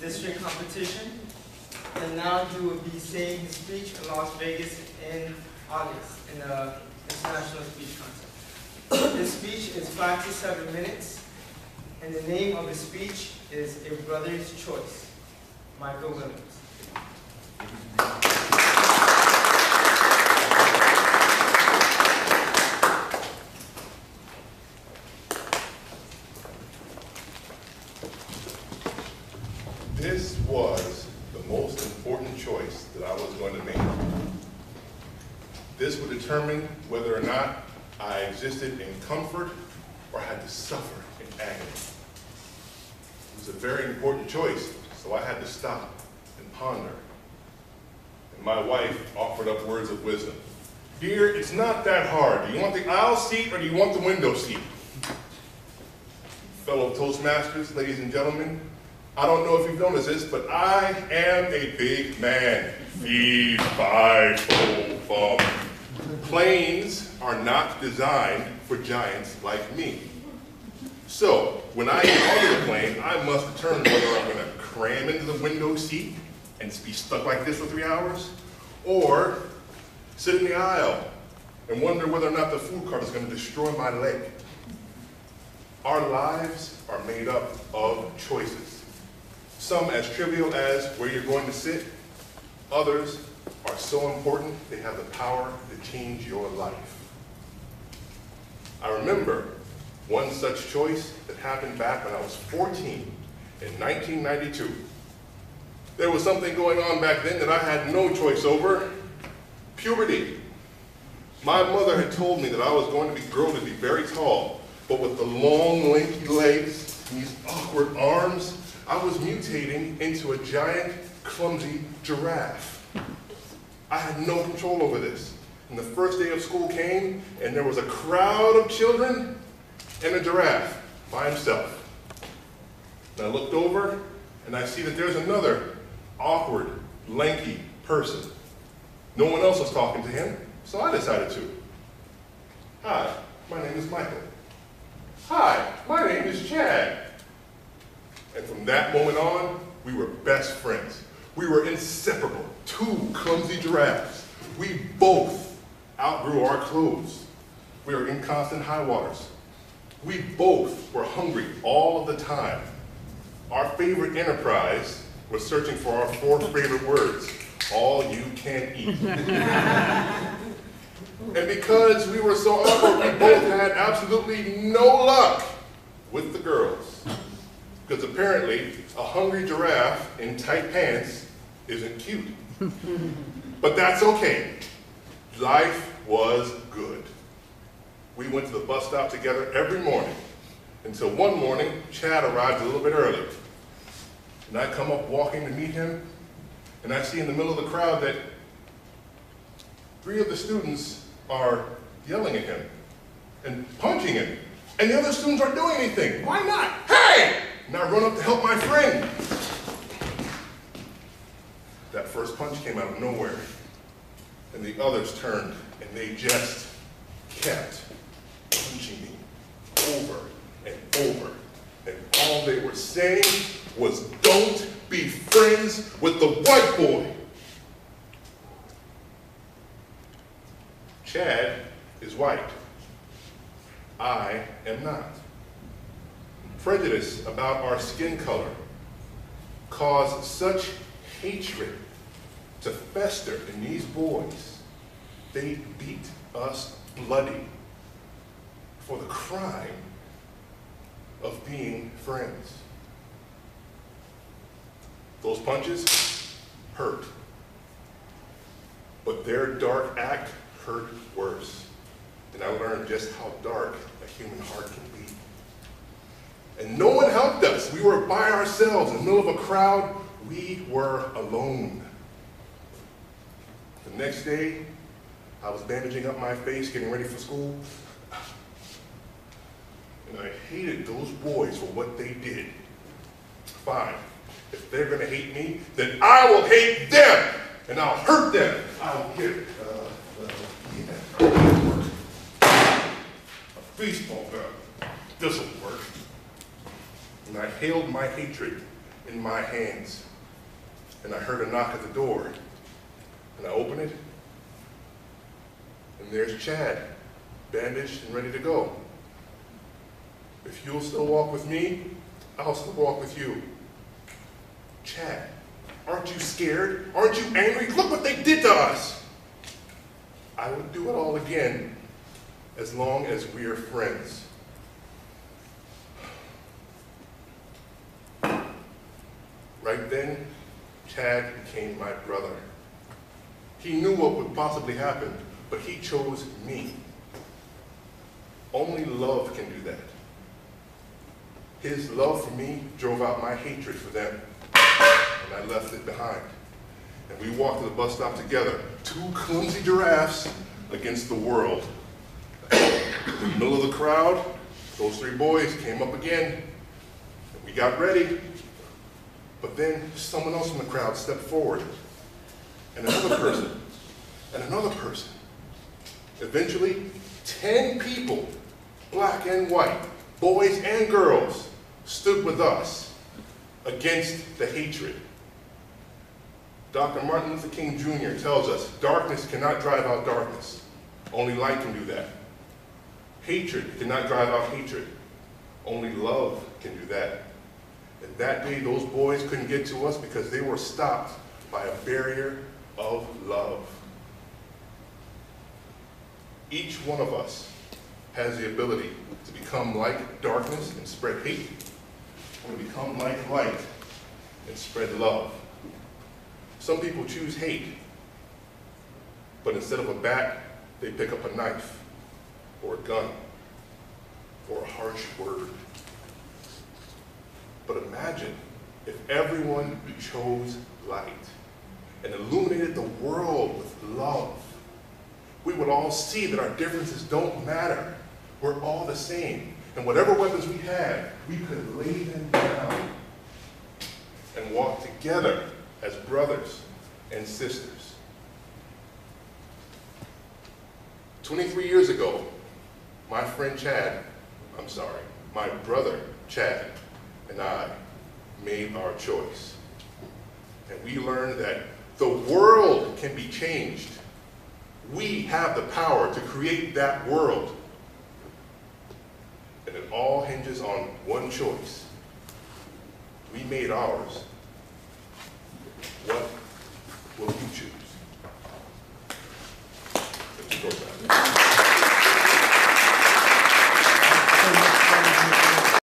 district competition. And now he will be saying his speech in Las Vegas in August in the International Speech Contest. His speech is 5 to 7 minutes, and the name of his speech is A Brother's Choice. Michael Williams. This was the most important choice that I was going to make. This would determine whether or not I existed in comfort or had to suffer in agony. It was a very important choice, so I had to stop and ponder. And my wife offered up words of wisdom. Dear, it's not that hard. Do you want the aisle seat or do you want the window seat? Fellow Toastmasters, ladies and gentlemen, I don't know if you've noticed this, but I am a big man. Fee, fi, fo, fum. Planes are not designed for giants like me. So, when I get onto the plane, I must determine whether I'm going to cram into the window seat and be stuck like this for 3 hours, or sit in the aisle and wonder whether or not the food cart is going to destroy my leg. Our lives are made up of choices. Some as trivial as where you're going to sit. Others are so important they have the power to change your life. I remember one such choice that happened back when I was 14 in 1992. There was something going on back then that I had no choice over. Puberty. My mother had told me that I was going to grow to be very tall, but with the long, lanky legs and these awkward arms, I was mutating into a giant, clumsy giraffe. I had no control over this. And the first day of school came, and there was a crowd of children and a giraffe by himself. And I looked over, and I see that there's another awkward, lanky person. No one else was talking to him, so I decided to. Hi, my name is Michael. Hi, my name is Chad. And from that moment on, we were best friends. We were inseparable, two clumsy giraffes. We both outgrew our clothes. We were in constant high waters. We both were hungry all of the time. Our favorite enterprise was searching for our 4 favorite words, all you can eat. And because we were so awkward, we both had absolutely no luck with the girls. Because apparently, a hungry giraffe in tight pants isn't cute. But that's okay. Life was good. We went to the bus stop together every morning, until one morning, Chad arrived a little bit early. And I come up walking to meet him, and I see in the middle of the crowd that 3 of the students are yelling at him and punching him. And the other students aren't doing anything. Why not? Hey! And I run up to help my friend. That first punch came out of nowhere. And the others turned and they just kept punching me over and over. And all they were saying was, don't be friends with the white boy. Chad is white. I am not. Prejudice about our skin color caused such hatred to fester in these boys. They beat us bloody for the crime of being friends. Those punches hurt, but their dark act hurt worse. And I learned just how dark a human heart can be. And no one helped us. We were by ourselves in the middle of a crowd. We were alone. The next day, I was bandaging up my face, getting ready for school. And I hated those boys for what they did. Fine. If they're going to hate me, then I will hate them. And I'll hurt them. I'll get a baseball bat. This'll work. And I hailed my hatred in my hands. And I heard a knock at the door. And I opened it, and there's Chad, bandaged and ready to go. If you'll still walk with me, I'll still walk with you. Chad, aren't you scared? Aren't you angry? Look what they did to us. I would do it all again as long as we're friends. Right then, Chad became my brother. He knew what would possibly happen, but he chose me. Only love can do that. His love for me drove out my hatred for them, and I left it behind. And we walked to the bus stop together, two clumsy giraffes against the world. In the middle of the crowd, those three boys came up again, and we got ready. But then someone else in the crowd stepped forward, and another person, and another person. Eventually, 10 people, black and white, boys and girls, stood with us against the hatred. Dr. Martin Luther King Jr. tells us, darkness cannot drive out darkness. Only light can do that. Hatred cannot drive out hatred. Only love can do that. And that day, those boys couldn't get to us because they were stopped by a barrier of love. Each one of us has the ability to become like darkness and spread hate, or to become like light and spread love. Some people choose hate, but instead of a bat, they pick up a knife, or a gun, or a harsh word. But imagine if everyone chose light and illuminated the world with love. We would all see that our differences don't matter. We're all the same. And whatever weapons we had, we could lay them down and walk together as brothers and sisters. 23 years ago, my brother Chad and I made our choice. And we learned that the world can be changed. We have the power to create that world. And it all hinges on one choice. We made ours. What will you choose?